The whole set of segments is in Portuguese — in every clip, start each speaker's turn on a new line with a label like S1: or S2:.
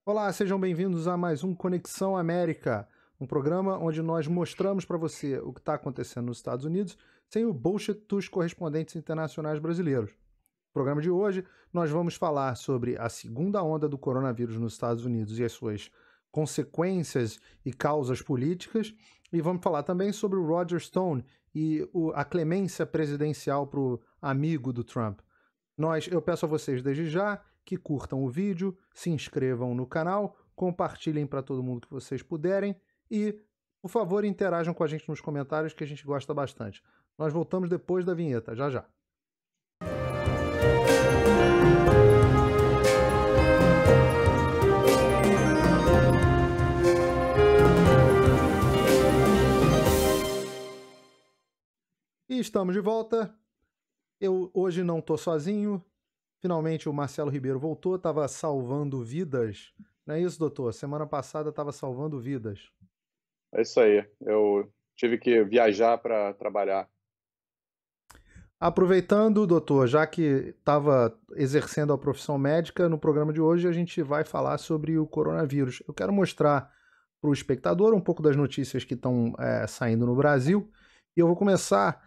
S1: Olá, sejam bem-vindos a mais um Conexão América, um programa onde nós mostramos para você o que está acontecendo nos Estados Unidos sem o bullshit dos correspondentes internacionais brasileiros. No programa de hoje, nós vamos falar sobre a segunda onda do coronavírus nos Estados Unidos e as suas consequências e causas políticas, e vamos falar também sobre o Roger Stone e a clemência presidencial para o amigo do Trump. Eu peço a vocês desde já que curtam o vídeo, se inscrevam no canal, compartilhem para todo mundo que vocês puderem e, por favor, interajam com a gente nos comentários que a gente gosta bastante. Nós voltamos depois da vinheta, já já. E estamos de volta. Eu hoje não estou sozinho. Finalmente o Marcelo Ribeiro voltou, estava salvando vidas. Não é isso, doutor? Semana passada estava salvando vidas.
S2: É isso aí. Eu tive que viajar para trabalhar.
S1: Aproveitando, doutor, já que estava exercendo a profissão médica, no programa de hoje a gente vai falar sobre o coronavírus. Eu quero mostrar para o espectador um pouco das notícias que estão saindo no Brasil. E eu vou começar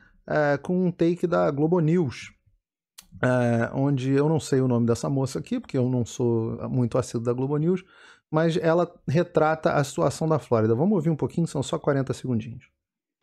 S1: com um take da Globo News, onde eu não sei o nome dessa moça aqui, porque eu não sou muito assíduo da Globo News, mas ela retrata a situação da Flórida. Vamos ouvir um pouquinho, são só 40 segundinhos.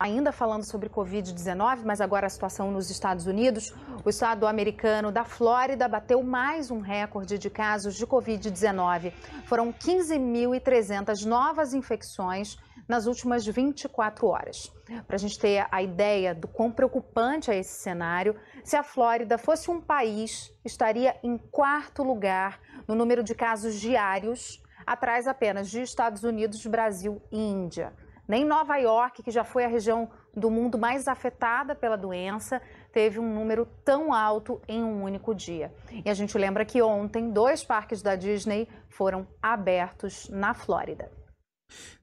S3: Ainda falando sobre Covid-19, mas agora a situação nos Estados Unidos, o estado americano da Flórida bateu mais um recorde de casos de Covid-19. Foram 15.300 novas infecções nas últimas 24 horas. Para a gente ter a ideia do quão preocupante é esse cenário, se a Flórida fosse um país, estaria em quarto lugar no número de casos diários, atrás apenas de Estados Unidos, Brasil e Índia. Nem Nova York, que já foi a região do mundo mais afetada pela doença, teve um número tão alto em um único dia. E a gente lembra que ontem 2 parques da Disney foram abertos na Flórida.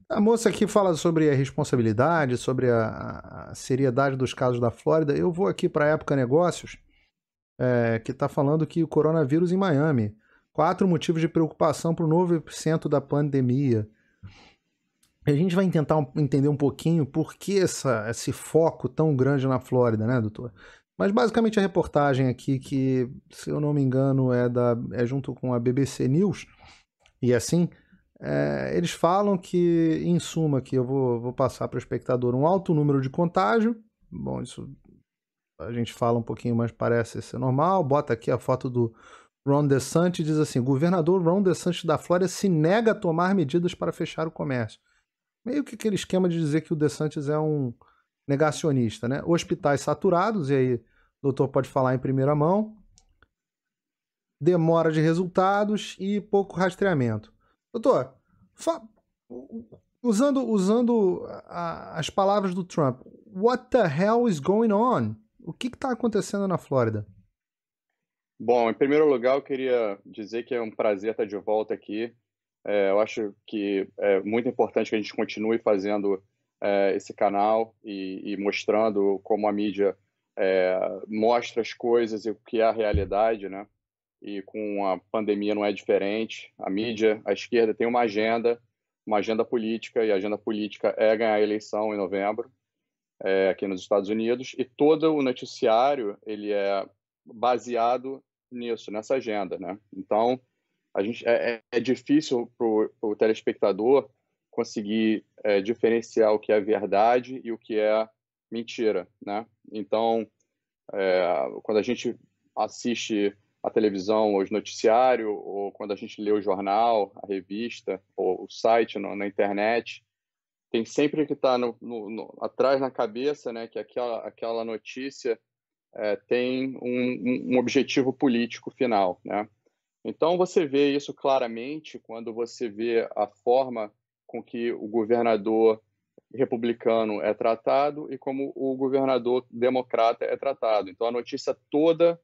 S1: A moça aqui fala sobre a responsabilidade, sobre a seriedade dos casos da Flórida. Eu vou aqui para a Época Negócios, que está falando que o coronavírus em Miami. 4 motivos de preocupação para o novo epicentro da pandemia. A gente vai tentar entender um pouquinho por que esse foco tão grande na Flórida, né, doutor? Mas basicamente a reportagem aqui, que se eu não me engano é junto com a BBC News, e assim, eles falam que, em suma, que eu vou passar para o espectador um alto número de contágio. Bom, isso a gente fala um pouquinho, mas parece ser normal. Bota aqui a foto do Ron DeSantis, diz assim: governador Ron DeSantis da Flórida se nega a tomar medidas para fechar o comércio. Meio que aquele esquema de dizer que o DeSantis é um negacionista, né? Hospitais saturados, e aí o doutor pode falar em primeira mão, demora de resultados e pouco rastreamento. Doutor, usando as palavras do Trump, what the hell is going on? O que está acontecendo na Flórida?
S2: Bom, em primeiro lugar, eu queria dizer que é um prazer estar de volta aqui. Eu acho que é muito importante que a gente continue fazendo esse canal e mostrando como a mídia mostra as coisas e o que é a realidade, né? E com a pandemia não é diferente. A mídia, a esquerda tem uma agenda política, e a agenda política é ganhar a eleição em novembro, aqui nos Estados Unidos, e todo o noticiário ele é baseado nisso, nessa agenda, né? Então, é difícil para o telespectador conseguir diferenciar o que é verdade e o que é mentira, né? Então, quando a gente assiste a televisão, ou os noticiários, ou quando a gente lê o jornal, a revista, ou o site na internet, tem sempre que estar atrás na cabeça, né, que aquela notícia tem um objetivo político final, né? Então, você vê isso claramente quando você vê a forma com que o governador republicano é tratado e como o governador democrata é tratado. Então, a notícia toda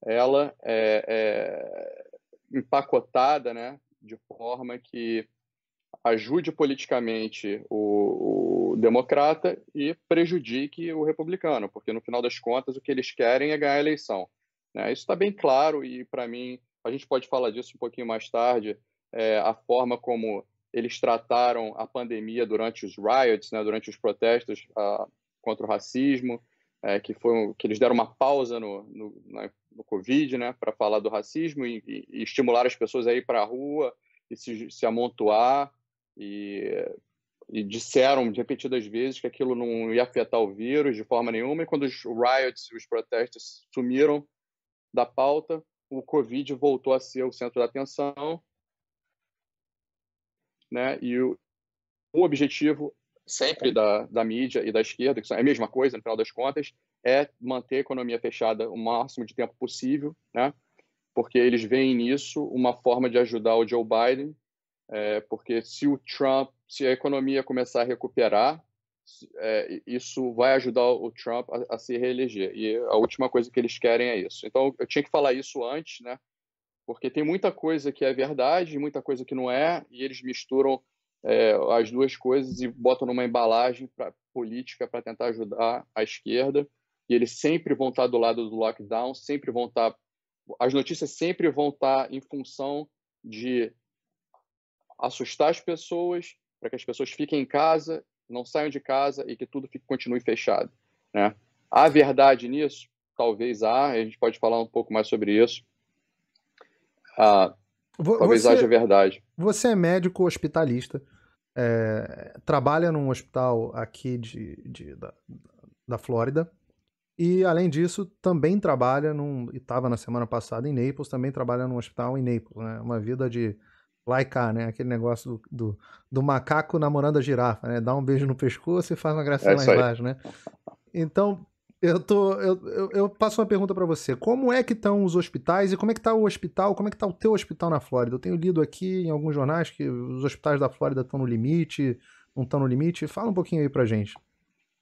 S2: ela é empacotada, né, de forma que ajude politicamente o democrata e prejudique o republicano, porque, no final das contas, o que eles querem é ganhar a eleição, né? Isso está bem claro e, para mim, a gente pode falar disso um pouquinho mais tarde, a forma como eles trataram a pandemia durante os riots, né, durante os protestos contra o racismo, que eles deram uma pausa no Covid, né, para falar do racismo e estimular as pessoas a ir para a rua e se amontoar e disseram repetidas vezes que aquilo não ia afetar o vírus de forma nenhuma, e quando os riots, os protestos sumiram da pauta, o Covid voltou a ser o centro da atenção, né? E o objetivo sempre da mídia e da esquerda, que é a mesma coisa no final das contas, é manter a economia fechada o máximo de tempo possível, né? Porque eles veem nisso uma forma de ajudar o Joe Biden, porque se a economia começar a recuperar, isso vai ajudar o Trump a se reeleger. E a última coisa que eles querem é isso. Então, eu tinha que falar isso antes, né? Porque tem muita coisa que é verdade, muita coisa que não é, e eles misturam as duas coisas e botam numa embalagem política para tentar ajudar a esquerda. E eles sempre vão estar do lado do lockdown, sempre vão estar... As notícias sempre vão estar em função de assustar as pessoas, para que as pessoas fiquem em casa, não saiam de casa e que tudo continue fechado, né? Há verdade nisso? Talvez a gente pode falar um pouco mais sobre isso. Talvez haja verdade.
S1: Você é médico hospitalista, trabalha num hospital aqui da Flórida e, além disso, também trabalha e estava na semana passada em Naples, também trabalha num hospital em Naples, né? Uma vida de lá e cá, né? Aquele negócio do macaco namorando a girafa, né? Dá um beijo no pescoço e faz uma gracinha lá embaixo, né? Então, eu passo uma pergunta para você. Como é que estão os hospitais e como é que está o hospital, como é que está o teu hospital na Flórida? Eu tenho lido aqui em alguns jornais que os hospitais da Flórida estão no limite, não estão no limite. Fala um pouquinho aí pra gente.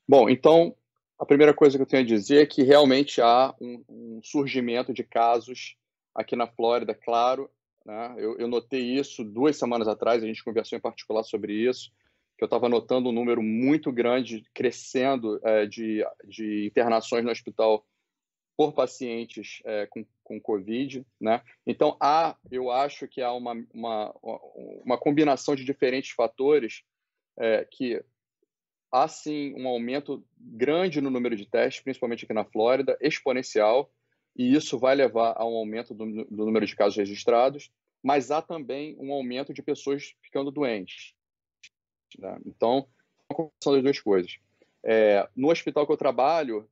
S2: Bom, então, a primeira coisa que eu tenho a dizer é que realmente há um surgimento de casos aqui na Flórida, claro, né? Eu notei isso 2 semanas atrás, a gente conversou em particular sobre isso, que eu estava notando um número muito grande, crescendo, de internações no hospital por pacientes com Covid, né? Então, eu acho que há uma combinação de diferentes fatores que há, sim, um aumento grande no número de testes, principalmente aqui na Flórida, exponencial, e isso vai levar a um aumento do número de casos registrados, mas há também um aumento de pessoas ficando doentes, né? Então, a combinação das duas coisas. No hospital que eu trabalho,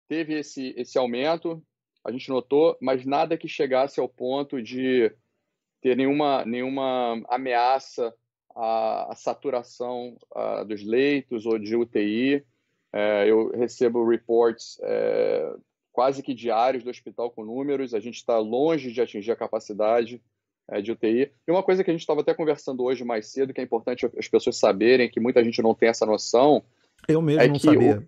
S2: teve esse aumento, a gente notou, mas nada que chegasse ao ponto de ter nenhuma ameaça à saturação dos leitos ou de UTI. Eu recebo reports quase que diários do hospital com números, a gente está longe de atingir a capacidade de UTI. E uma coisa que a gente estava até conversando hoje mais cedo, que é importante as pessoas saberem, que muita gente não tem essa noção.
S1: Eu mesmo não sabia.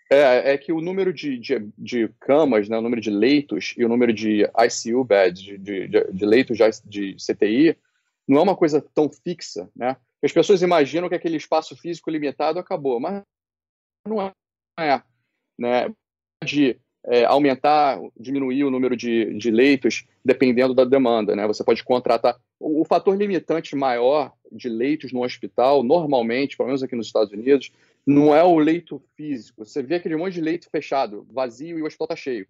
S2: É que o número de camas, né, o número de leitos e o número de ICU beds, de leitos de CTI, não é uma coisa tão fixa, né? As pessoas imaginam que aquele espaço físico limitado acabou, mas não é, né? Aumentar, diminuir o número de leitos dependendo da demanda, né? Você pode contratar. O fator limitante maior de leitos no hospital, normalmente, pelo menos aqui nos Estados Unidos, não é o leito físico. Você vê aquele monte de leito fechado, vazio, e o hospital está cheio.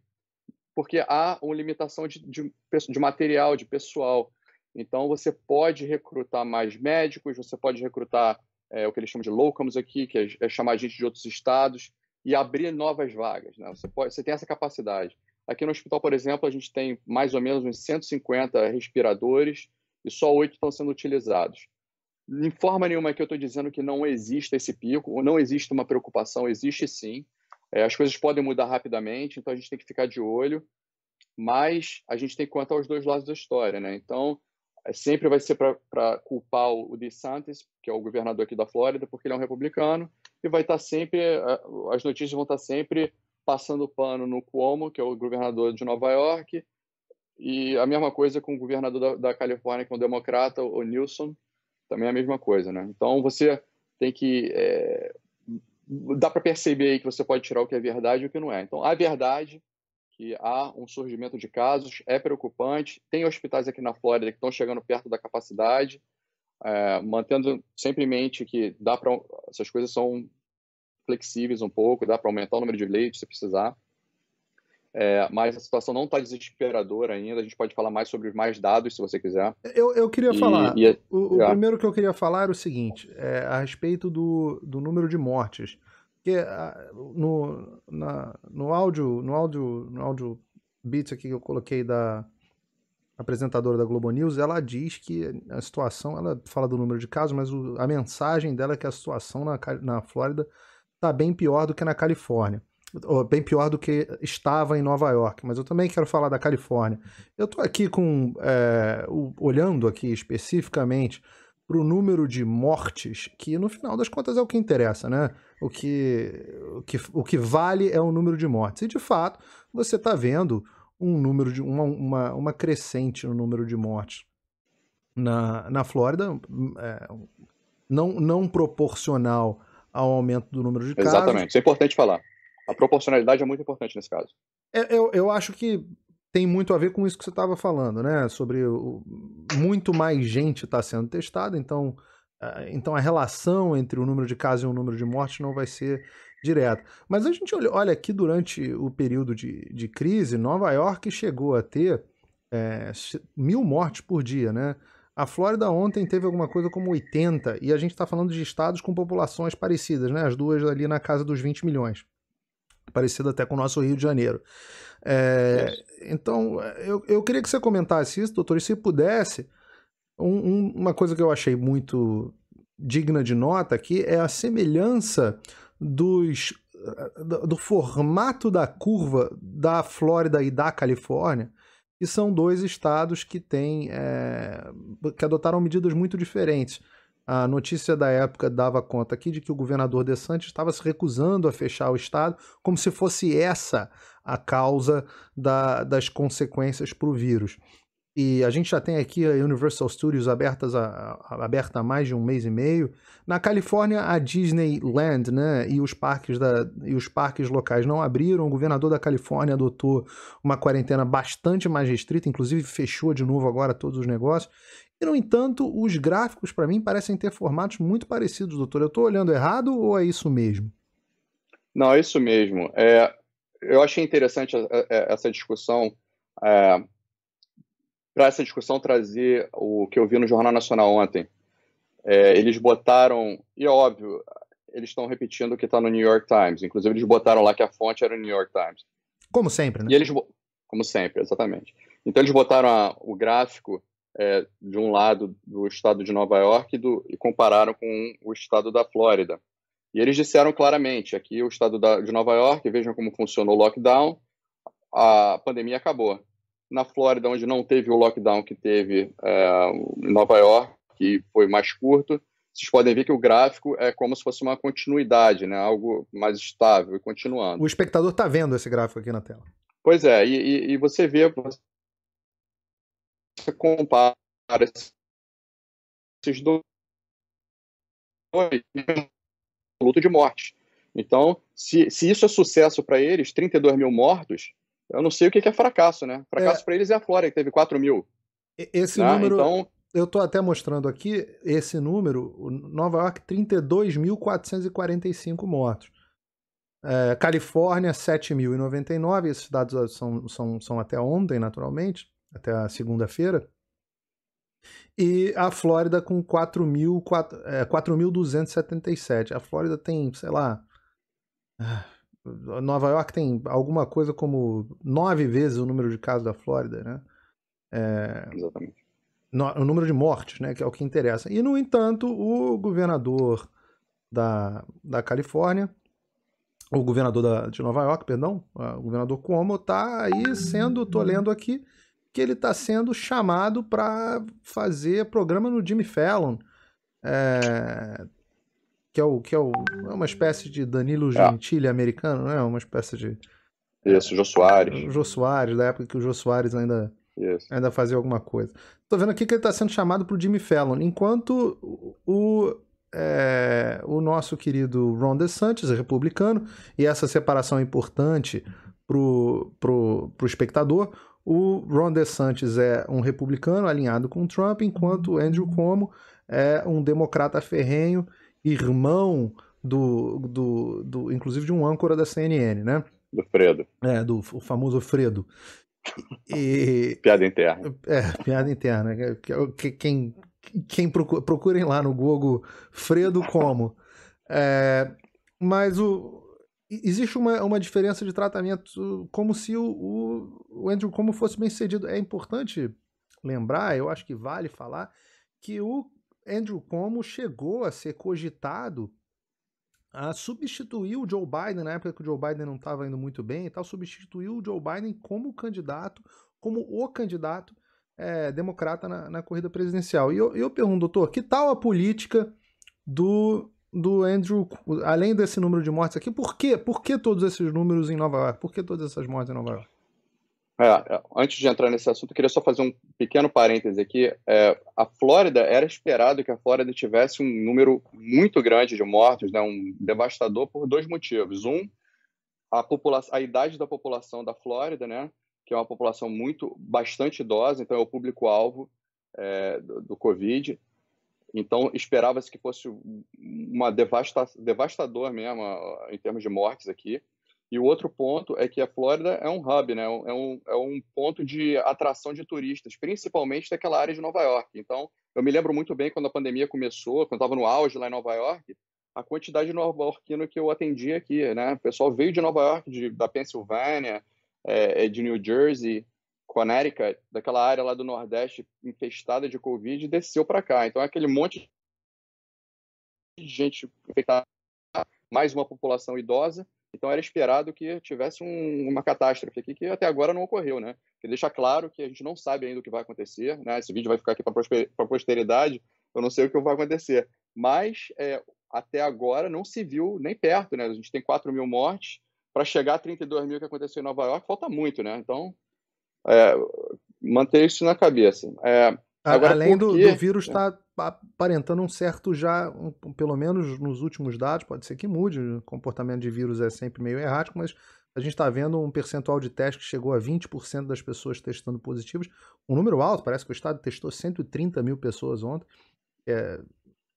S2: Porque há uma limitação de material, de pessoal. Então, você pode recrutar mais médicos, você pode recrutar o que eles chamam de locums aqui, que é chamar gente de outros estados, e abrir novas vagas, né? Você tem essa capacidade. Aqui no hospital, por exemplo, a gente tem mais ou menos uns 150 respiradores e só 8 estão sendo utilizados. De forma nenhuma que eu estou dizendo que não existe esse pico, ou não existe uma preocupação, existe sim. As coisas podem mudar rapidamente, então a gente tem que ficar de olho, mas a gente tem que contar os dois lados da história, né? Então, sempre vai ser para culpar o DeSantis, que é o governador aqui da Flórida, porque ele é um republicano, e vai estar sempre, as notícias vão estar sempre passando pano no Cuomo, que é o governador de Nova York, e a mesma coisa com o governador da Califórnia, que é um democrata, o Newsom, também é a mesma coisa, né? Então, você tem que... dá para perceber aí que você pode tirar o que é verdade e o que não é. Então, a verdade que há um surgimento de casos, é preocupante. Tem hospitais aqui na Flórida que estão chegando perto da capacidade, mantendo sempre em mente que essas coisas são flexíveis um pouco, dá para aumentar o número de leitos se precisar. Mas a situação não está desesperadora ainda. A gente pode falar mais sobre mais dados, se você quiser.
S1: Eu queria falar. O primeiro que eu queria falar era o seguinte, a respeito do número de mortes. Porque no áudio Beats aqui que eu coloquei da apresentadora da Globo News, ela diz que a situação, ela fala do número de casos, mas a mensagem dela é que a situação na Flórida está bem pior do que na Califórnia. Ou bem pior do que estava em Nova York, mas eu também quero falar da Califórnia. Eu estou aqui olhando aqui especificamente para o número de mortes, que no final das contas é o que interessa, né? O que vale é o número de mortes. E de fato, você está vendo uma crescente no número de mortes na Flórida, não proporcional ao aumento do número de casos.
S2: Exatamente, isso é importante falar. A proporcionalidade é muito importante nesse caso.
S1: Eu acho que tem muito a ver com isso que você estava falando, né? Sobre muito mais gente está sendo testada, então a relação entre o número de casos e o número de mortes não vai ser direta. Mas a gente olha aqui durante o período de crise, Nova York chegou a ter 1.000 mortes por dia, né? A Flórida ontem teve alguma coisa como 80, e a gente está falando de estados com populações parecidas, né? As duas ali na casa dos 20 milhões. Parecido até com o nosso Rio de Janeiro. Então, eu queria que você comentasse isso, doutor, e se pudesse, uma coisa que eu achei muito digna de nota aqui é a semelhança do formato da curva da Flórida e da Califórnia, que são dois estados que que adotaram medidas muito diferentes. A notícia da época dava conta aqui de que o governador DeSantis estava se recusando a fechar o estado, como se fosse essa a causa das consequências para o vírus. E a gente já tem aqui a Universal Studios aberta há mais de um mês e meio. Na Califórnia, a Disneyland, né, e os parques locais não abriram. O governador da Califórnia adotou uma quarentena bastante mais restrita, inclusive fechou de novo agora todos os negócios. E, no entanto, os gráficos, para mim, parecem ter formatos muito parecidos, doutor. Eu estou olhando errado ou é isso mesmo?
S2: Não, é isso mesmo. Eu achei interessante essa discussão, para essa discussão trazer o que eu vi no Jornal Nacional ontem. Eles botaram, e é óbvio, eles estão repetindo o que está no New York Times. Inclusive, eles botaram lá que a fonte era o New York Times.
S1: Como sempre, né?
S2: Como sempre, exatamente. Então, eles botaram o gráfico de um lado do estado de Nova York e compararam com o estado da Flórida. E eles disseram claramente, aqui o estado de Nova York, vejam como funcionou o lockdown, a pandemia acabou. Na Flórida, onde não teve o lockdown que teve em Nova York, que foi mais curto, vocês podem ver que o gráfico é como se fosse uma continuidade, né? Algo mais estável e continuando.
S1: O espectador está vendo esse gráfico aqui na tela.
S2: Pois é, e você vê, você compara esses dois luto de morte. Então, se isso é sucesso para eles, 32 mil mortos, eu não sei o que é fracasso, né? Fracasso para eles é a Flórida, que teve 4 mil.
S1: Esse número, então, eu estou até mostrando aqui, esse número, Nova York, 32.445 mortos. Califórnia, 7.099, esses dados são até ontem, naturalmente, até a segunda-feira. E a Flórida com 4.277. A Flórida tem, sei lá, Nova York tem alguma coisa como 9 vezes o número de casos da Flórida, né?
S2: Exatamente.
S1: O número de mortes, né, que é o que interessa. E, no entanto, o governador da Califórnia, o governador de Nova York, perdão, o governador Cuomo, está aí tô lendo aqui, que ele está sendo chamado para fazer programa no Jimmy Fallon, que é uma espécie de Danilo Gentili americano, né? Uma espécie de...
S2: Isso, Jô Soares.
S1: O Jô Soares, da época que o Jô Soares ainda fazia alguma coisa. Estou vendo aqui que ele está sendo chamado para o Jimmy Fallon, enquanto o nosso querido Ron DeSantis, republicano, e essa separação é importante pro espectador. O Ron DeSantis é um republicano alinhado com o Trump, enquanto o Andrew Cuomo é um democrata ferrenho, irmão inclusive de um âncora da CNN, né?
S2: Do Fredo.
S1: O famoso Fredo.
S2: Piada interna.
S1: Piada interna. Quem procurem lá no Google Fredo Cuomo. Mas existe uma diferença de tratamento, como se o Andrew Cuomo fosse bem sucedido. É importante lembrar, eu acho que vale falar, que o Andrew Cuomo chegou a ser cogitado a substituir o Joe Biden, na época que o Joe Biden não estava indo muito bem e tal, substituiu o Joe Biden como o candidato democrata na corrida presidencial. E eu pergunto, doutor, que tal a política do Andrew, além desse número de mortes aqui, por que todos esses números em Nova York? Por que todas essas mortes em Nova York?
S2: Antes de entrar nesse assunto, eu queria só fazer um pequeno parêntese aqui. A Flórida, era esperado que a Flórida tivesse um número muito grande de mortos, né, um devastador, por dois motivos. A idade da população da Flórida, né, que é uma população bastante idosa, então é o público-alvo do Covid. Então, esperava-se que fosse uma devastador mesmo em termos de mortes aqui. E o outro ponto é que a Flórida é um hub, né? É um ponto de atração de turistas, principalmente daquela área de Nova York. Então, eu me lembro muito bem quando a pandemia começou, quando eu estava no auge lá em Nova York, a quantidade de nova-iorquino que eu atendi aqui, né? O pessoal veio de Nova York, da Pensilvânia, de New Jersey, Connecticut, daquela área lá do Nordeste infestada de Covid, e desceu para cá. Então, é aquele monte de gente infectada, mais uma população idosa. Então, era esperado que tivesse uma catástrofe aqui, que até agora não ocorreu, né? Que deixa claro que a gente não sabe ainda o que vai acontecer, né? Esse vídeo vai ficar aqui para a posteridade, eu não sei o que vai acontecer. Mas, até agora, não se viu nem perto, né? A gente tem 4 mil mortes. Para chegar a 32 mil que aconteceu em Nova York, falta muito, né? Então, manter isso na cabeça.
S1: Agora, além do vírus estar aparentando um certo pelo menos nos últimos dados, pode ser que mude, o comportamento de vírus é sempre meio errático, mas a gente está vendo um percentual de teste que chegou a 20% das pessoas testando positivos, um número alto, parece que o estado testou 130 mil pessoas ontem,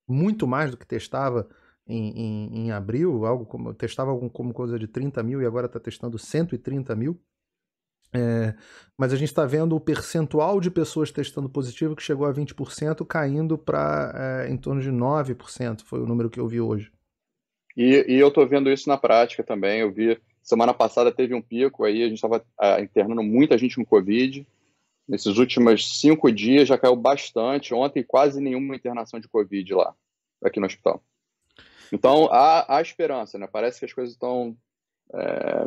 S1: muito mais do que testava em abril, testava como coisa de 30 mil e agora está testando 130 mil. Mas a gente está vendo o percentual de pessoas testando positivo que chegou a 20%, caindo para em torno de 9%, foi o número que eu vi hoje.
S2: E eu estou vendo isso na prática também. Eu vi, semana passada teve um pico aí, a gente estava internando muita gente com Covid. Nesses últimos 5 dias já caiu bastante. Ontem quase nenhuma internação de Covid lá, aqui no hospital. Então há esperança, né? Parece que as coisas estão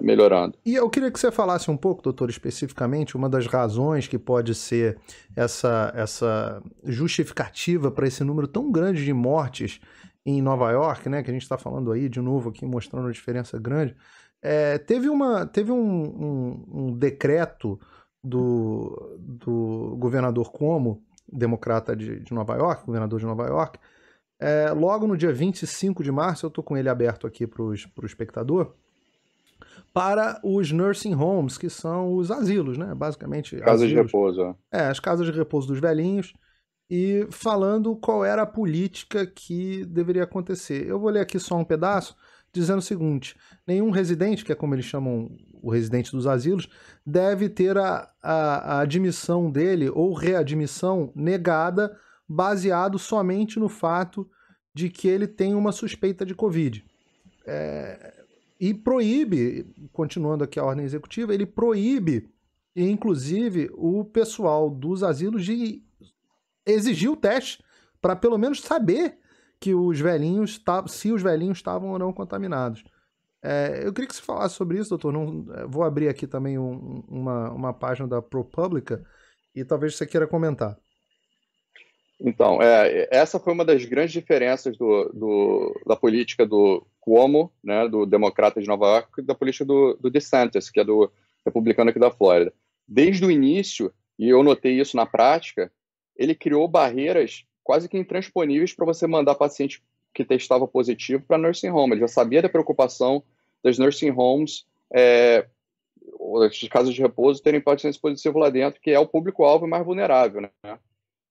S2: melhorando.
S1: E eu queria que você falasse um pouco, doutor, especificamente, uma das razões que pode ser essa justificativa para esse número tão grande de mortes em Nova York, né, que a gente está falando aí, de novo, aqui mostrando a diferença grande. Teve um decreto do governador Cuomo, democrata de Nova York, governador de Nova York, logo no dia 25 de março, eu estou com ele aberto aqui para o espectador, para os nursing homes, que são os asilos, né? Basicamente.
S2: Casas de repouso.
S1: As casas de repouso dos velhinhos, e falando qual era a política que deveria acontecer. Eu vou ler aqui só um pedaço, dizendo o seguinte: nenhum residente, que é como eles chamam o residente dos asilos, deve ter a admissão dele ou readmissão negada, baseado somente no fato de que ele tem uma suspeita de Covid. E proíbe, continuando aqui a ordem executiva, ele proíbe, inclusive, o pessoal dos asilos de exigir o teste para pelo menos saber que se os velhinhos estavam ou não contaminados. Eu queria que você falasse sobre isso, doutor. Vou abrir aqui também uma página da ProPublica e talvez você queira comentar.
S2: Então, essa foi uma das grandes diferenças da política do Cuomo, né, do democrata de Nova York, e da política do DeSantis, que é do republicano aqui da Flórida. Desde o início, e eu notei isso na prática, ele criou barreiras quase que intransponíveis para você mandar paciente que testava positivo para nursing home. Ele já sabia da preocupação das nursing homes as casas de repouso terem pacientes positivos lá dentro, que é o público-alvo mais vulnerável, né?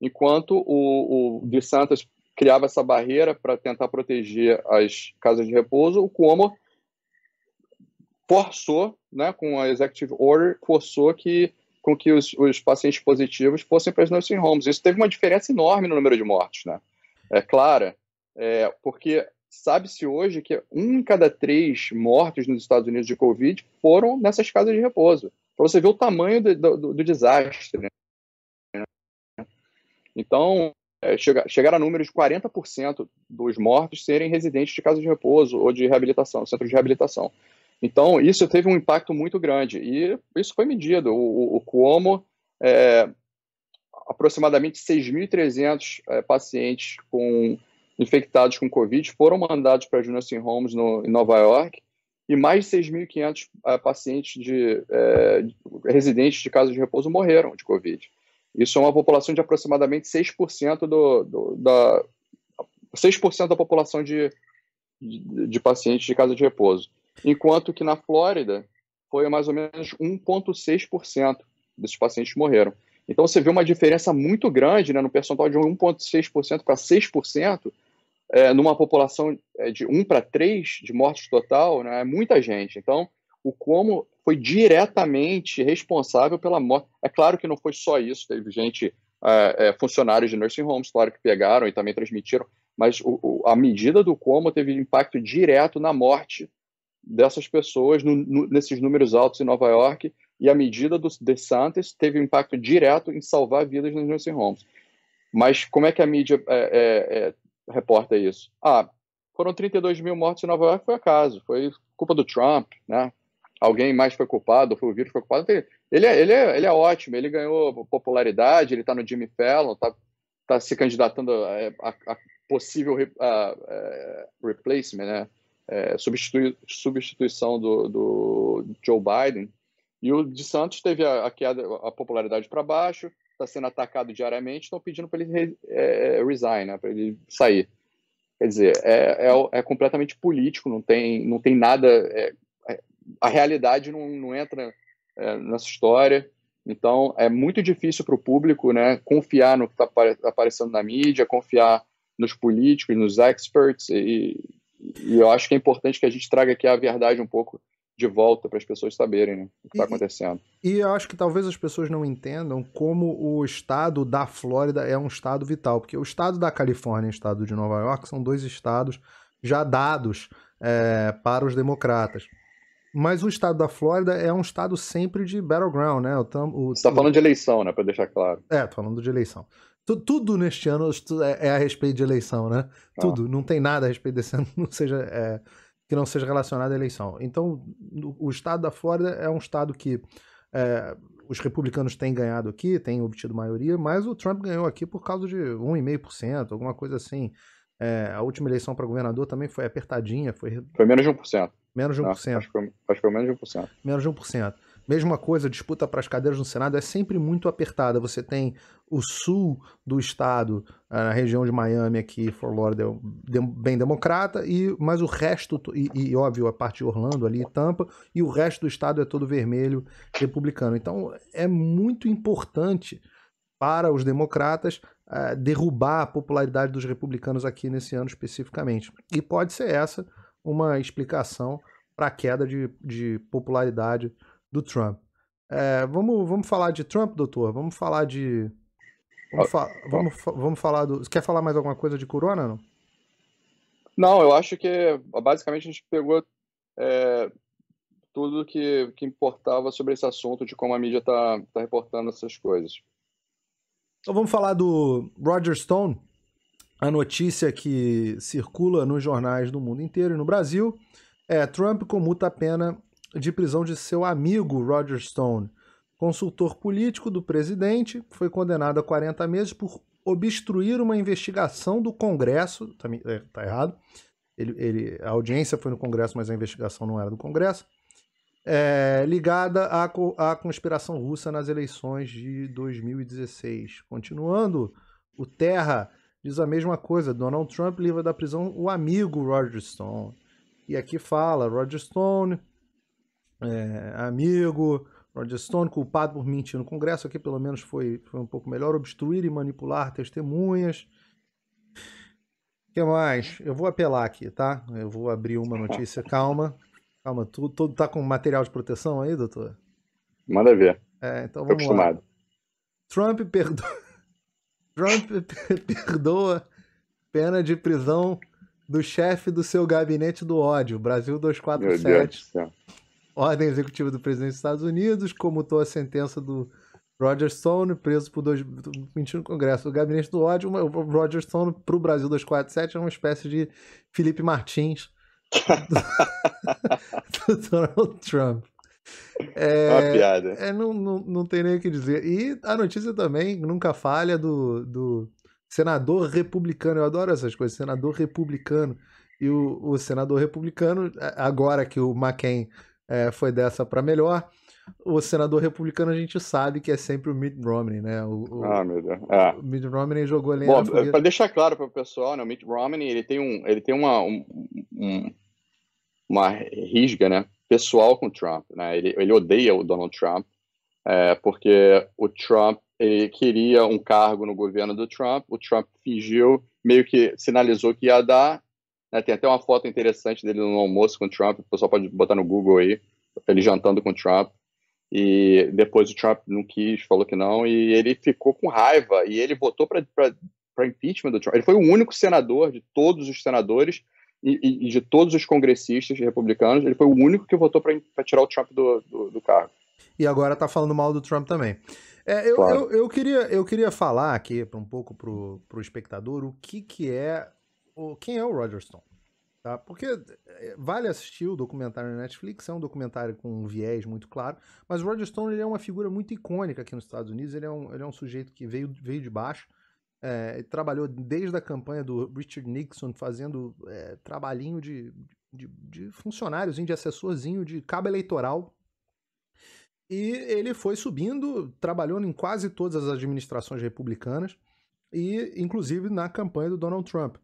S2: Enquanto o DeSantis criava essa barreira para tentar proteger as casas de repouso, o Cuomo forçou, né, com a Executive Order, forçou com que os pacientes positivos fossem para as nursing homes. Isso teve uma diferença enorme no número de mortes, né? É clara, porque sabe-se hoje que 1 em cada 3 mortos nos Estados Unidos de Covid foram nessas casas de repouso. Para você ver o tamanho do desastre, né? Então, chegar a números de 40% dos mortos serem residentes de casa de repouso ou de reabilitação, centro de reabilitação. Então, isso teve um impacto muito grande. E isso foi medido. O Cuomo, aproximadamente 6.300 pacientes infectados com Covid foram mandados para as nursing homes em Nova York, e mais de 6.500 pacientes residentes de casa de repouso morreram de Covid. Isso é uma população de aproximadamente 6% 6% da população de pacientes de casa de repouso. Enquanto que na Flórida foi mais ou menos 1,6% desses pacientes que morreram. Então você vê uma diferença muito grande, né, no percentual de 1,6% para 6%, numa população de 1 para 3 de mortes total, né, é muita gente. Então, o Cuomo foi diretamente responsável pela morte. É claro que não foi só isso, teve gente, funcionários de nursing homes, claro, que pegaram e também transmitiram, mas a medida do Cuomo teve impacto direto na morte dessas pessoas, nesses números altos em Nova York, e a medida do DeSantis teve impacto direto em salvar vidas nos nursing homes. Mas como é que a mídia reporta isso? Foram 32 mil mortes em Nova York, foi acaso, foi culpa do Trump, né? Alguém mais foi culpado, foi o vírus que foi culpado. Ele é ótimo, ele ganhou popularidade, ele está no Jimmy Fallon, está se candidatando a possível replacement, né? Substituição do Joe Biden. E o DeSantis teve a popularidade para baixo, está sendo atacado diariamente, estão pedindo para ele resign, né? Para ele sair. Quer dizer, é completamente político, não tem nada... a realidade não entra nessa história. Então, é muito difícil para o público, né, confiar no que está aparecendo na mídia, confiar nos políticos, nos experts, e eu acho que é importante que a gente traga aqui a verdade um pouco de volta para as pessoas saberem, né, o que está acontecendo.
S1: E eu acho que talvez as pessoas não entendam como o estado da Flórida é um estado vital, porque o estado da Califórnia e o estado de Nova York são 2 estados já dados para os democratas. Mas o estado da Flórida é um estado sempre de battleground, né?
S2: Você está falando de eleição, né? Para deixar claro.
S1: Tô falando de eleição. Tudo neste ano é a respeito de eleição, né? Tudo. Não tem nada a respeito desse ano que não seja relacionado à eleição. Então, o estado da Flórida é um estado que os republicanos têm ganhado aqui, têm obtido maioria, mas o Trump ganhou aqui por causa de 1,5%, alguma coisa assim. A última eleição para governador também foi apertadinha. Foi
S2: menos de 1%.
S1: Menos de 1%.
S2: Acho que foi menos de 1%.
S1: Menos de 1%. Mesma coisa, a disputa para as cadeiras no Senado é sempre muito apertada. Você tem o sul do estado, na região de Miami aqui, Fort Lauderdale, bem democrata, mas o resto, e óbvio, a parte de Orlando ali, Tampa, e o resto do estado é todo vermelho, republicano. Então é muito importante para os democratas derrubar a popularidade dos republicanos aqui nesse ano especificamente. E pode ser essa uma explicação para a queda de popularidade do Trump. Vamos falar de Trump, doutor? Vamos falar de... Vamos falar do... Você quer falar mais alguma coisa de corona, não?
S2: Não, eu acho que basicamente a gente pegou tudo que importava sobre esse assunto, de como a mídia tá reportando essas coisas.
S1: Então vamos falar do Roger Stone, a notícia que circula nos jornais do mundo inteiro e no Brasil. Trump comuta a pena de prisão de seu amigo Roger Stone, consultor político do presidente, foi condenado a 40 meses por obstruir uma investigação do Congresso. Tá errado. A audiência foi no Congresso, mas a investigação não era do Congresso. Ligada à conspiração russa nas eleições de 2016. Continuando, o Terra diz a mesma coisa. Donald Trump livra da prisão o amigo Roger Stone. E aqui fala, Roger Stone amigo. Roger Stone, culpado por mentir no Congresso, aqui pelo menos foi um pouco melhor. Obstruir e manipular testemunhas. O que mais? Eu vou apelar aqui, tá? Eu vou abrir uma notícia. Calma. Calma, tu tá com material de proteção aí, doutor?
S2: Manda ver.
S1: Então
S2: Tô
S1: vamos
S2: acostumado.
S1: lá. Trump perdoa pena de prisão do chefe do seu gabinete do ódio, Brasil
S2: Meu Deus do
S1: 247.
S2: céu.
S1: Ordem executiva do presidente dos Estados Unidos comutou a sentença do Roger Stone, preso por mentindo no Congresso. O gabinete do ódio, o Roger Stone para o Brasil 247 é uma espécie de Felipe Martins do Donald Trump.
S2: Uma piada.
S1: Não tem nem o que dizer. E a notícia também nunca falha do senador republicano. Eu adoro essas coisas, senador republicano. E o senador republicano, agora que o McCain foi dessa para melhor, o senador republicano a gente sabe que é sempre o Mitt Romney, né?
S2: Meu Deus.
S1: O Mitt Romney jogou lenha na fogueira.
S2: Para deixar claro para o pessoal, né, o Mitt Romney ele tem uma risga, né, pessoal com o Trump, né? Ele odeia o Donald Trump porque o Trump ele queria um cargo no governo do Trump. O Trump fingiu, meio que sinalizou que ia dar. Né? Tem até uma foto interessante dele no almoço com o Trump. O pessoal pode botar no Google aí, ele jantando com o Trump. E depois o Trump não quis, falou que não, e ele ficou com raiva, e ele votou para impeachment do Trump. Ele foi o único senador de todos os senadores e de todos os congressistas republicanos, ele foi o único que votou para tirar o Trump do cargo.
S1: E agora tá falando mal do Trump também.
S2: Claro.
S1: Eu queria falar aqui um pouco pro espectador quem é o Roger Stone. Tá? Porque vale assistir o documentário na Netflix, é um documentário com um viés muito claro, mas o Roger Stone ele é uma figura muito icônica aqui nos Estados Unidos. Ele é um sujeito que veio de baixo, trabalhou desde a campanha do Richard Nixon, fazendo trabalhinho de funcionáriozinho, de assessorzinho, de cabo eleitoral. E ele foi subindo, trabalhou em quase todas as administrações republicanas e, inclusive, na campanha do Donald Trump.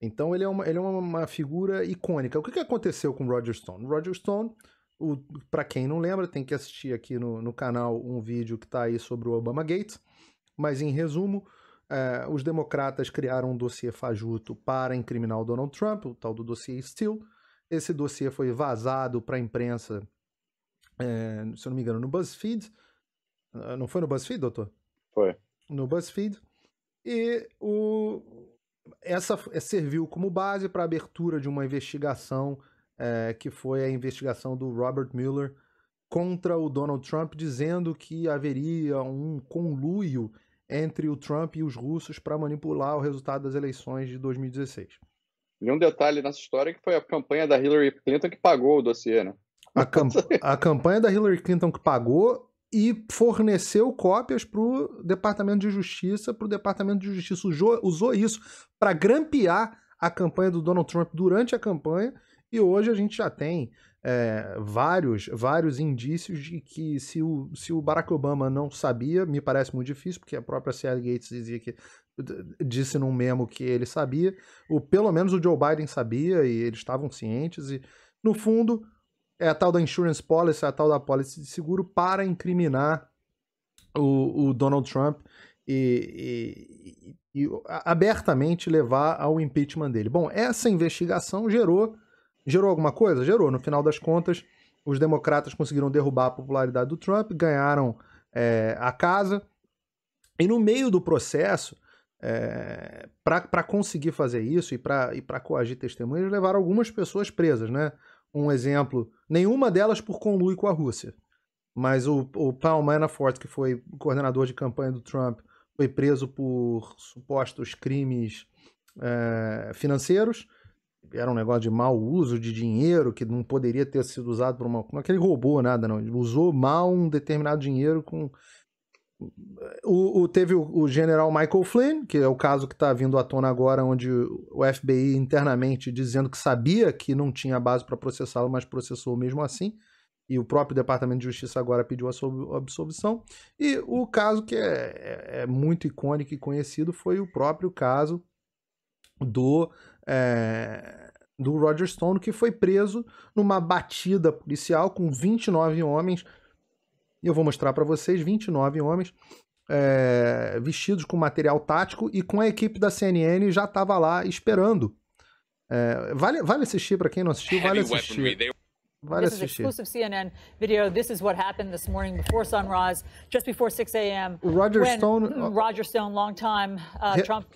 S1: Então ele é uma figura icônica. O que aconteceu com o Roger Stone? O Roger Stone, para quem não lembra, tem que assistir aqui no canal um vídeo que está aí sobre o Obamagate, mas em resumo, os democratas criaram um dossiê fajuto para incriminar o Donald Trump, o tal do dossiê Steele. Esse dossiê foi vazado para a imprensa, se eu não me engano, no BuzzFeed. Não foi no BuzzFeed, doutor?
S2: Foi.
S1: No BuzzFeed. E essa serviu como base para a abertura de uma investigação que foi a investigação do Robert Mueller contra o Donald Trump, dizendo que haveria um conluio entre o Trump e os russos para manipular o resultado das eleições de 2016.
S2: E um detalhe nessa história que foi a campanha da Hillary Clinton que pagou o dossiê, né?
S1: A campanha da Hillary Clinton que pagou e forneceu cópias para o Departamento de Justiça, usou isso para grampear a campanha do Donald Trump durante a campanha, e hoje a gente já tem vários indícios de que se o Barack Obama não sabia, me parece muito difícil, porque a própria Sally Gates disse num memo que ele sabia, pelo menos o Joe Biden sabia, e eles estavam cientes, e no fundo é a tal da insurance policy, a tal da policy de seguro para incriminar o Donald Trump e abertamente levar ao impeachment dele. Bom, essa investigação gerou alguma coisa? Gerou. No final das contas, os democratas conseguiram derrubar a popularidade do Trump, ganharam a casa, e no meio do processo, para conseguir fazer isso e para coagir testemunhas, levaram algumas pessoas presas, né? Um exemplo, nenhuma delas por conluio com a Rússia, mas o Paul Manafort, que foi coordenador de campanha do Trump, foi preso por supostos crimes financeiros. Era um negócio de mau uso de dinheiro que não poderia ter sido usado por não é que ele roubou nada, não. Ele usou mal um determinado dinheiro com... Teve o general Michael Flynn, que é o caso que está vindo à tona agora, onde o FBI internamente dizendo que sabia que não tinha base para processá-lo, mas processou mesmo assim, e o próprio Departamento de Justiça agora pediu a absolvição. E o caso que é muito icônico e conhecido foi o próprio caso do Roger Stone, que foi preso numa batida policial com 29 homens. Eu vou mostrar para vocês 29 homens vestidos com material tático e com a equipe da CNN já estava lá esperando. Vale assistir, para quem não assistiu, vale assistir.
S4: This is exclusive CNN video. This is what happened this morning before sunrise, just before 6 a.m.
S1: Roger Stone,
S4: long time Trump.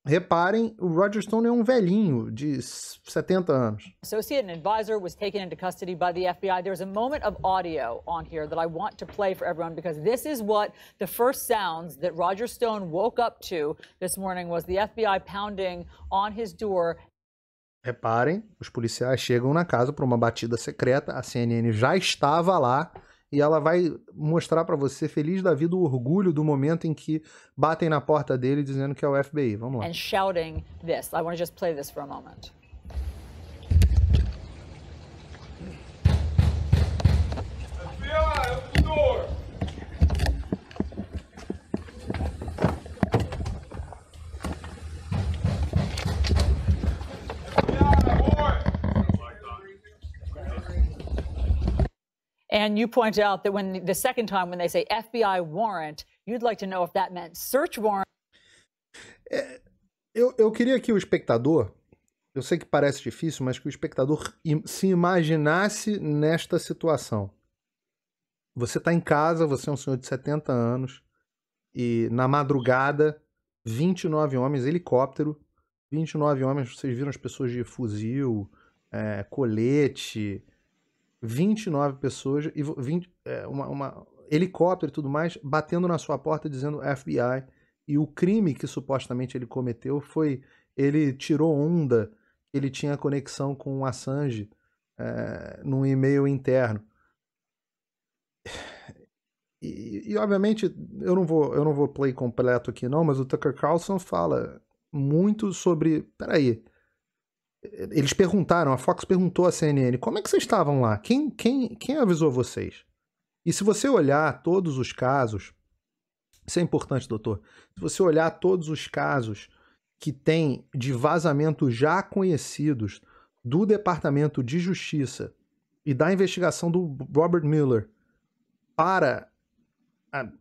S1: Reparem, o Roger Stone é um velhinho de 70 anos.
S4: Associate and advisor was taken into custody by the FBI. There's a moment of audio on here that I want to play for everyone because this is what the first sounds that Roger Stone woke up to this morning was the FBI pounding on his door.
S1: Reparem, os policiais chegam na casa para uma batida secreta, a CNN já estava lá e ela vai mostrar para você, feliz da vida, o orgulho do momento em que batem na porta dele dizendo que é o FBI. Vamos lá.
S4: And shouting this. I want to just play this for a moment.
S5: FBI, open the door.
S4: And you point out that when the second time when they say FBI warrant, you'd like to know if that meant search warrant.
S1: Eu queria que o espectador, eu sei que parece difícil, mas que o espectador se imaginasse nesta situação. Você está em casa, você é um senhor de 70 anos, e na madrugada, 29 homens, helicóptero, 29 homens, vocês viram as pessoas de fuzil, colete, 29 pessoas, e helicóptero e tudo mais, batendo na sua porta dizendo FBI, e o crime que supostamente ele cometeu foi, ele tirou onda, ele tinha conexão com o Assange num e-mail interno. E obviamente, eu não vou play completo aqui não, mas o Tucker Carlson fala muito sobre, peraí, eles perguntaram, a Fox perguntou à CNN, como é que vocês estavam lá? Quem avisou vocês? E se você olhar todos os casos, isso é importante, doutor, se você olhar todos os casos que tem de vazamentos já conhecidos do Departamento de Justiça e da investigação do Robert Mueller para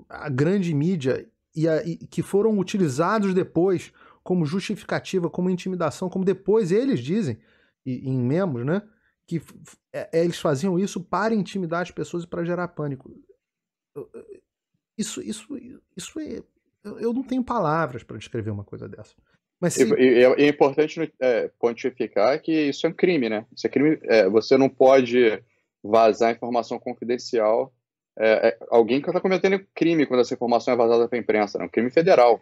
S1: a grande mídia e que foram utilizados depois como justificativa, como intimidação, como depois eles dizem, em memos, né, que eles faziam isso para intimidar as pessoas e para gerar pânico. Isso eu não tenho palavras para descrever uma coisa dessa. Mas
S2: é importante pontificar que isso é um crime, né? Isso é crime. Você não pode vazar informação confidencial. Alguém que está cometendo crime quando essa informação é vazada para a imprensa, é um crime federal.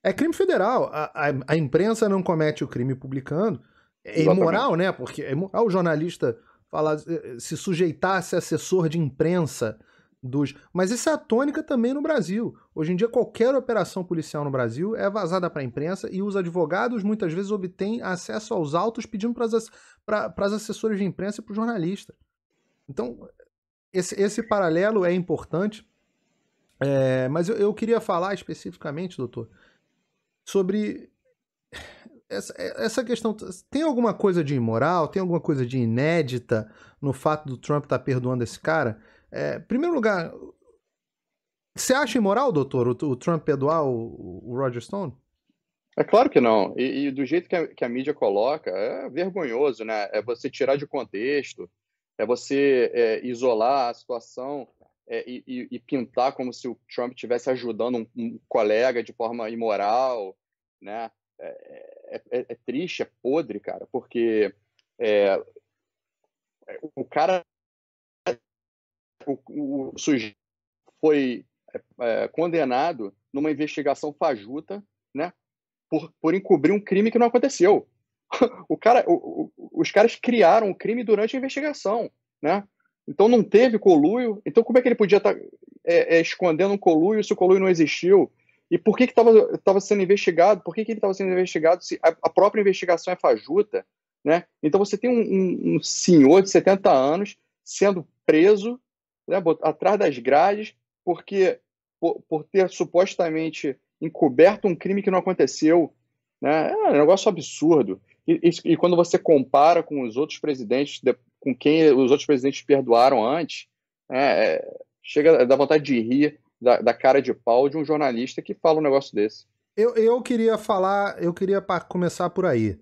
S1: É crime federal. A imprensa não comete o crime publicando. É imoral, né? Porque é imoral o jornalista se sujeitar a ser assessor de imprensa dos... Mas isso é a tônica também no Brasil. Hoje em dia, qualquer operação policial no Brasil é vazada para a imprensa e os advogados muitas vezes obtêm acesso aos autos pedindo para as assessoras de imprensa e para o jornalista. Então, esse paralelo é importante. Mas eu queria falar especificamente, doutor, sobre essa questão. Tem alguma coisa de imoral, tem alguma coisa de inédita no fato do Trump estar perdoando esse cara? Em primeiro lugar, você acha imoral, doutor, o Trump perdoar o Roger Stone?
S2: É claro que não. E do jeito que a mídia coloca, é vergonhoso, né? É você tirar de contexto, é você isolar a situação e pintar como se o Trump estivesse ajudando um colega de forma imoral, né? É triste, é podre, cara, porque o cara, o sujeito foi condenado numa investigação fajuta, né? Por encobrir um crime que não aconteceu. Os caras criaram o crime durante a investigação, né? Então não teve conluio. Então como é que ele podia estar escondendo um conluio se o conluio não existiu? E por que estava sendo investigado? Por que ele estava sendo investigado se a própria investigação é fajuta, né? Então você tem um senhor de 70 anos sendo preso, né, atrás das grades por ter supostamente encoberto um crime que não aconteceu, né? É um negócio absurdo. E quando você compara com os outros presidentes, com quem os outros presidentes perdoaram antes, chega a dar vontade de rir da cara de pau de um jornalista que fala um negócio desse.
S1: Eu queria começar por aí,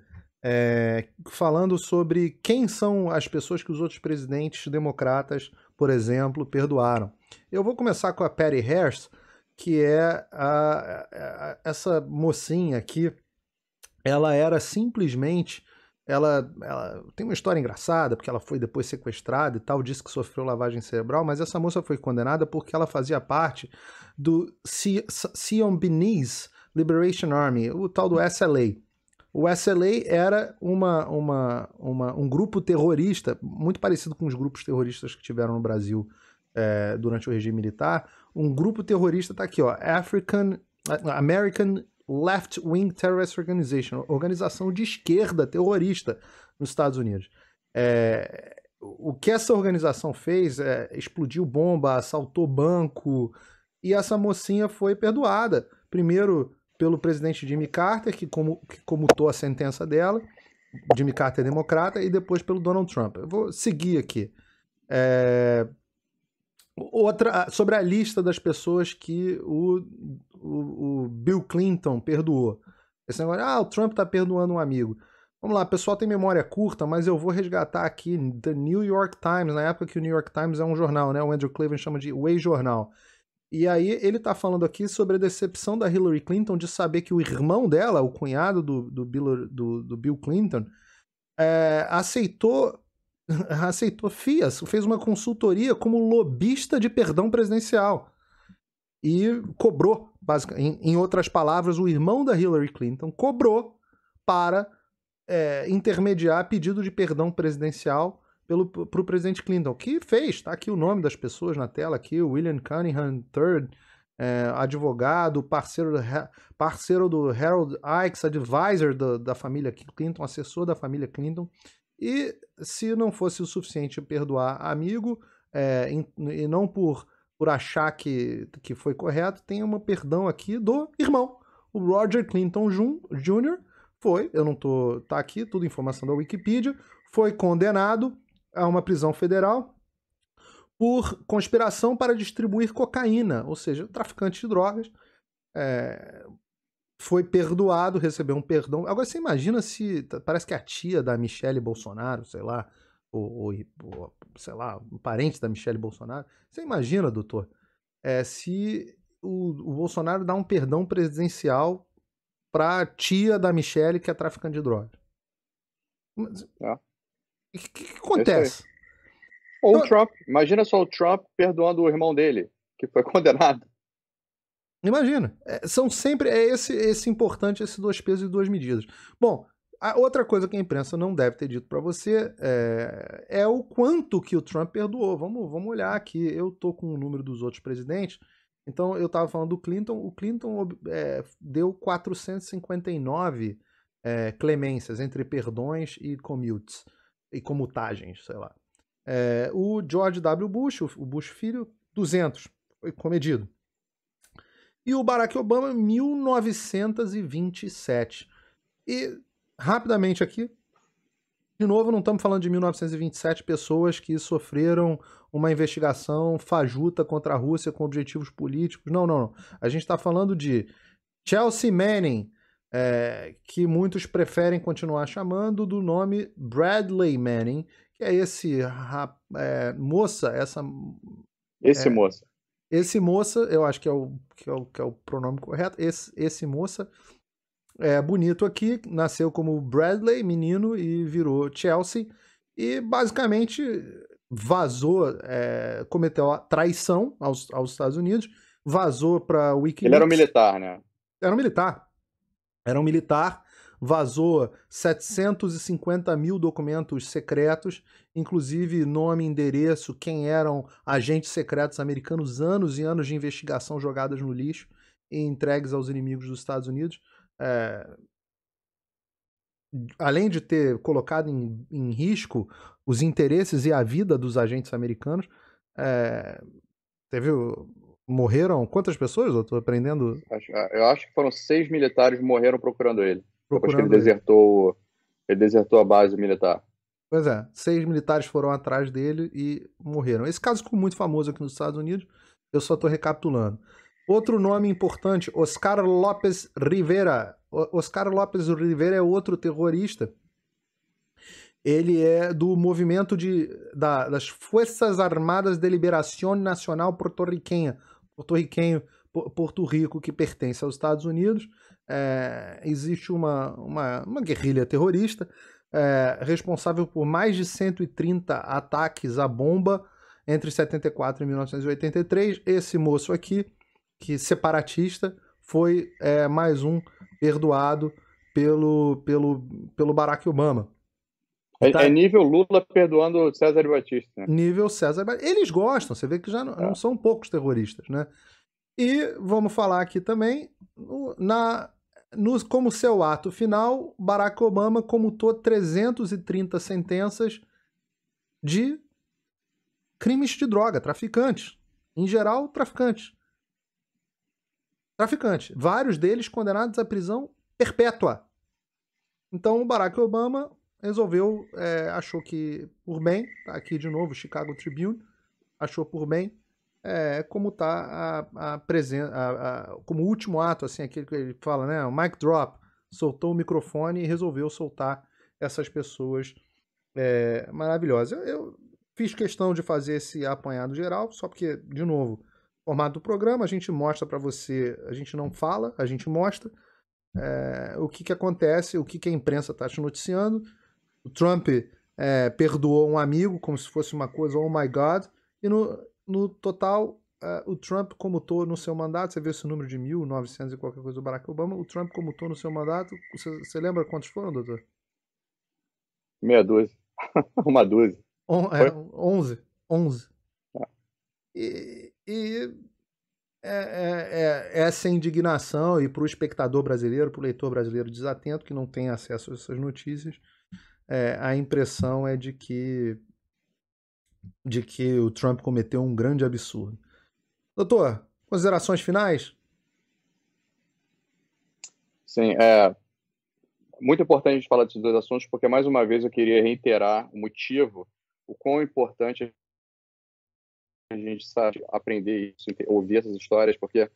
S1: falando sobre quem são as pessoas que os outros presidentes democratas, por exemplo, perdoaram. Eu vou começar com a Patty Hearst, que é essa mocinha aqui. Ela era simplesmente... Ela tem uma história engraçada, porque ela foi depois sequestrada e tal, disse que sofreu lavagem cerebral, mas essa moça foi condenada porque ela fazia parte do Symbionese Liberation Army, o tal do SLA. O SLA era um grupo terrorista, muito parecido com os grupos terroristas que tiveram no Brasil durante o regime militar. Um grupo terrorista está aqui, ó, American Left-Wing Terrorist Organization, organização de esquerda terrorista nos Estados Unidos. O que essa organização fez explodiu bomba, assaltou banco, e essa mocinha foi perdoada. Primeiro pelo presidente Jimmy Carter, que comutou a sentença dela, Jimmy Carter é democrata, e depois pelo Donald Trump. Eu vou seguir aqui. Outra, sobre a lista das pessoas que o Bill Clinton perdoou. Esse negócio, o Trump tá perdoando um amigo. Vamos lá, o pessoal tem memória curta, mas eu vou resgatar aqui The New York Times, na época que o New York Times é um jornal, né? O Andrew Cleveland chama de Way Jornal. E aí ele tá falando aqui sobre a decepção da Hillary Clinton de saber que o irmão dela, o cunhado do Bill Clinton, aceitou FIAs, fez uma consultoria como lobista de perdão presidencial e cobrou, basicamente, em outras palavras, o irmão da Hillary Clinton cobrou para intermediar pedido de perdão presidencial para o presidente Clinton, que fez, está aqui o nome das pessoas na tela, aqui, o William Cunningham III, advogado, parceiro do Harold Ickes, advisor da família Clinton, assessor da família Clinton. E se não fosse o suficiente perdoar amigo, e não por achar que foi correto, tem um perdão aqui do irmão. O Roger Clinton Jr. tá aqui, tudo informação da Wikipedia, foi condenado a uma prisão federal por conspiração para distribuir cocaína, ou seja, traficante de drogas. Foi perdoado, recebeu um perdão. Agora você imagina se, parece que a tia da Michelle Bolsonaro, sei lá, ou sei lá, um parente da Michelle Bolsonaro, você imagina, doutor, se o Bolsonaro dá um perdão presidencial pra tia da Michelle que é traficante de drogas. O que acontece?
S2: Ou o Trump, imagina só o Trump perdoando o irmão dele, que foi condenado.
S1: Imagina, são sempre esse importante, esse 2 pesos e 2 medidas. Bom, a outra coisa que a imprensa não deve ter dito para você é o quanto que o Trump perdoou. Vamos olhar aqui, eu tô com o número dos outros presidentes, então eu estava falando do Clinton, o Clinton deu 459 clemências entre perdões e commutes, e comutagens, sei lá. O George W. Bush, o Bush filho, 200, foi comedido. E o Barack Obama, 1927. E, rapidamente aqui, de novo, não estamos falando de 1927 pessoas que sofreram uma investigação fajuta contra a Rússia com objetivos políticos. Não. A gente está falando de Chelsea Manning, que muitos preferem continuar chamando do nome Bradley Manning, que é esse moça, Esse moça, eu acho que é o pronome correto. Esse moça bonito aqui, nasceu como Bradley, menino, e virou Chelsea. E basicamente vazou, cometeu a traição aos Estados Unidos, vazou para o Wikileaks.
S2: Ele era um militar, né?
S1: Era um militar, vazou 750 mil documentos secretos, inclusive nome, endereço, quem eram agentes secretos americanos, anos e anos de investigação jogadas no lixo e entregues aos inimigos dos Estados Unidos. Além de ter colocado em risco os interesses e a vida dos agentes americanos, morreram quantas pessoas? Eu estou aprendendo.
S2: Eu acho que foram 6 militares que morreram procurando ele. Depois que ele desertou a base militar.
S1: Pois é, 6 militares foram atrás dele e morreram. Esse caso ficou muito famoso aqui nos Estados Unidos, eu só estou recapitulando. Outro nome importante, Oscar López Rivera. Oscar López Rivera é outro terrorista. Ele é do movimento das Fuerzas Armadas de Liberación Nacional Porto-Riquenho, que pertence aos Estados Unidos. Existe uma guerrilha terrorista responsável por mais de 130 ataques à bomba entre 74 e 1983. Esse moço aqui, que separatista, foi mais um perdoado pelo Barack Obama.
S2: É nível Lula perdoando César Batista. Né?
S1: Nível César Batista. Eles gostam, você vê que já não são poucos terroristas, né? E vamos falar aqui também, como seu ato final, Barack Obama comutou 330 sentenças de crimes de droga, traficantes. Em geral, traficantes. Vários deles condenados à prisão perpétua. Então, o Barack Obama resolveu, achou que por bem, tá aqui de novo, o Chicago Tribune, achou por bem, como tá como último ato, assim, aquele que ele fala, né, o mic drop, soltou o microfone e resolveu soltar essas pessoas maravilhosas. Eu fiz questão de fazer esse apanhado geral, só porque, de novo, formato do programa, a gente mostra para você, a gente não fala, a gente mostra o que acontece, o que a imprensa está te noticiando. O Trump perdoou um amigo como se fosse uma coisa, oh my God, e no total, o Trump comutou no seu mandato, você vê esse número de 1.900 e qualquer coisa do Barack Obama, o Trump comutou no seu mandato, você lembra quantos foram, doutor?
S2: Meia dúzia. Uma dúzia.
S1: 11. Essa indignação, e para o espectador brasileiro, para o leitor brasileiro desatento, que não tem acesso a essas notícias, a impressão é de que o Trump cometeu um grande absurdo. Doutor, considerações finais?
S2: Sim, muito importante a gente falar desses dois assuntos, porque, mais uma vez, eu queria reiterar o motivo, o quão importante a gente sabe aprender isso, ouvir essas histórias, porque,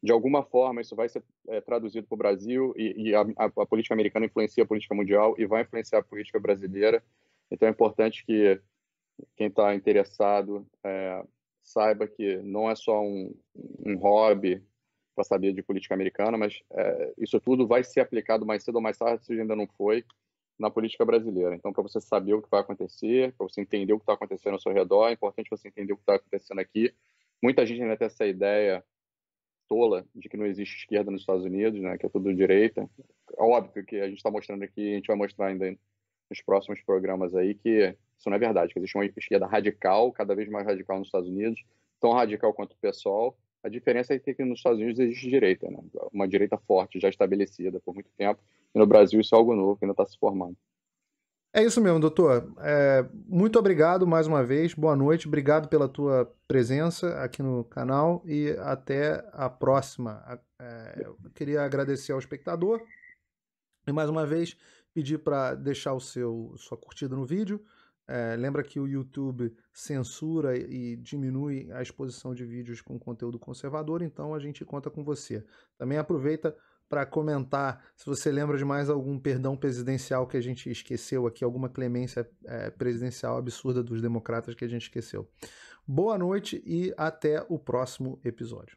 S2: de alguma forma, isso vai ser traduzido para o Brasil e a política americana influencia a política mundial e vai influenciar a política brasileira. Então, é importante que quem está interessado saiba que não é só um hobby para saber de política americana, mas isso tudo vai ser aplicado mais cedo ou mais tarde, se ainda não foi, na política brasileira. Então, para você saber o que vai acontecer, para você entender o que está acontecendo ao seu redor, é importante você entender o que está acontecendo aqui. Muita gente ainda tem essa ideia tola de que não existe esquerda nos Estados Unidos, né, que é tudo direita. Óbvio que a gente está mostrando aqui, a gente vai mostrar ainda nos próximos programas aí, que isso não é verdade, que existe uma esquerda radical, cada vez mais radical nos Estados Unidos, tão radical quanto o PSOL. A diferença é que nos Estados Unidos existe direita, né? Uma direita forte, já estabelecida por muito tempo, e no Brasil isso é algo novo, que ainda está se formando.
S1: É isso mesmo, doutor. Muito obrigado mais uma vez, boa noite, obrigado pela tua presença aqui no canal e até a próxima. Eu queria agradecer ao espectador e mais uma vez pedir para deixar sua curtida no vídeo. Lembra que o YouTube censura e diminui a exposição de vídeos com conteúdo conservador, então a gente conta com você. Também aproveita para comentar se você lembra de mais algum perdão presidencial que a gente esqueceu aqui, alguma clemência presidencial absurda dos democratas que a gente esqueceu. Boa noite e até o próximo episódio.